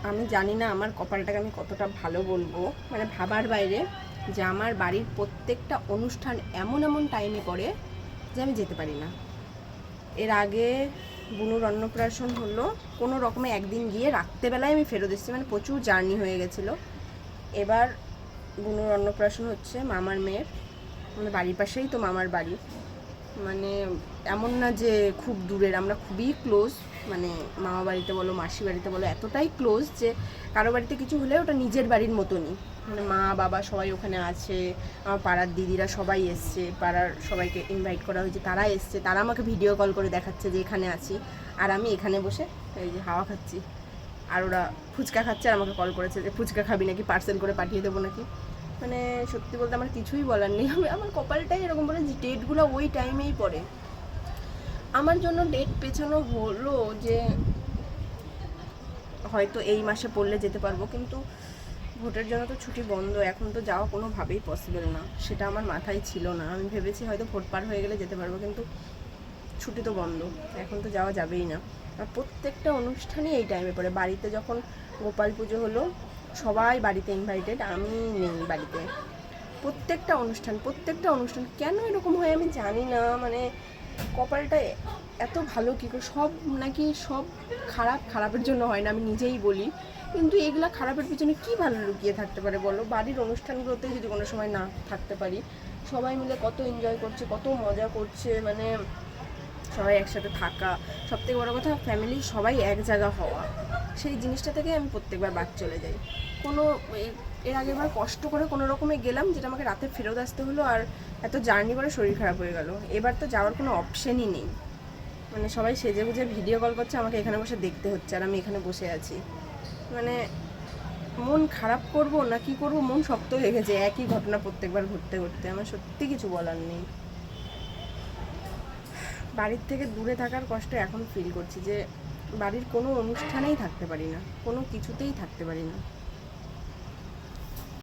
আমি জানি না আমার কপালটাকে আমি কতটা ভালো বলবো, মানে ভাবার বাইরে, যে আমার বাড়ির প্রত্যেকটা অনুষ্ঠান এমন এমন টাইমে পড়ে যে আমি যেতে পারি না। এর আগে বুনুর অন্নপ্রাশন হলো, কোনো রকমে একদিন গিয়ে রাত্রেবেলায় আমি ফেরত এসেছি, মানে প্রচুর জার্নি হয়ে গেছিলো। এবার বুনুর অন্নপ্রাশন হচ্ছে মামার মেয়ের, মানে বাড়ির পাশেই তো মামার বাড়ি, মানে এমন না যে খুব দূরের, আমরা খুবই ক্লোজ, মানে মামা বাড়িতে বলো মাসি বাড়িতে বলো এতটাই ক্লোজ যে কারো বাড়িতে কিছু হলে ওটা নিজের বাড়ির মতনই, মানে মা বাবা সবাই ওখানে আছে, আমার পাড়ার দিদিরা সবাই এসছে, পাড়ার সবাইকে ইনভাইট করা হয়েছে, তারা এসছে, তারা আমাকে ভিডিও কল করে দেখাচ্ছে যে এখানে আছি, আর আমি এখানে বসে এই যে হাওয়া খাচ্ছি, আর ওরা ফুচকা খাচ্ছে আর আমাকে কল করেছে যে ফুচকা খাবি নাকি, পার্সেল করে পাঠিয়ে দেবো নাকি। মানে সত্যি বলতে আমার কিছুই বলার নেই, আমার কপালটাই এরকম বলে যে ডেটগুলো ওই টাইমেই পড়ে। আমার জন্য ডেট পেছানো হলো যে হয়তো এই মাসে পড়লে যেতে পারবো, কিন্তু ভোটের জন্য তো ছুটি বন্ধ, এখন তো যাওয়া কোনোভাবেই পসিবল না, সেটা আমার মাথায় ছিল না। আমি ভেবেছি হয়তো ভোট পার হয়ে গেলে যেতে পারবো, কিন্তু ছুটি তো বন্ধ, এখন তো যাওয়া যাবেই না। আর প্রত্যেকটা অনুষ্ঠানই এই টাইমে পড়ে। বাড়িতে যখন গোপাল পুজো হলো সবাই বাড়িতে ইনভাইটেড, আমি নেই বাড়িতে। প্রত্যেকটা অনুষ্ঠান কেন এরকম হয় আমি জানি না, মানে কপালটা এত ভালো কী করে, সব নাকি সব খারাপের জন্য হয় না, আমি নিজেই বলি, কিন্তু এগুলা খারাপের পিছনে কী ভালো লুকিয়ে থাকতে পারে বলো। বাড়ির অনুষ্ঠানগুলোতে যদি কোনো সময় না থাকতে পারি, সবাই মিলে কত এনজয় করছে, কত মজা করছে, মানে সবাই একসাথে থাকা, সবথেকে বড় কথা ফ্যামিলির সবাই এক জায়গা হওয়া, সেই জিনিসটা থেকে আমি প্রত্যেকবার বাদ চলে যাই। কোনো এর আগেরবার কষ্ট করে কোনো রকমে গেলাম, যেটা আমাকে রাতে ফেরত আসতে হলো, আর এত জার্নি করে শরীর খারাপ হয়ে গেল। এবার তো যাওয়ার কোনো অপশানই নেই, মানে সবাই সেজে গুজে ভিডিও কল করছে, আমাকে এখানে বসে দেখতে হচ্ছে, আর আমি এখানে বসে আছি। মানে মন খারাপ করব না কি করব, মন শক্ত হয়ে গেছে একই ঘটনা প্রত্যেকবার ঘুরতে ঘুরতে, আমার সত্যি কিছু বলার নেই। বাড়ির থেকে দূরে থাকার কষ্ট এখন ফিল করছি, যে বাড়ির কোনো অনুষ্ঠানেই থাকতে পারি না, কোনো কিছুতেই থাকতে পারি না।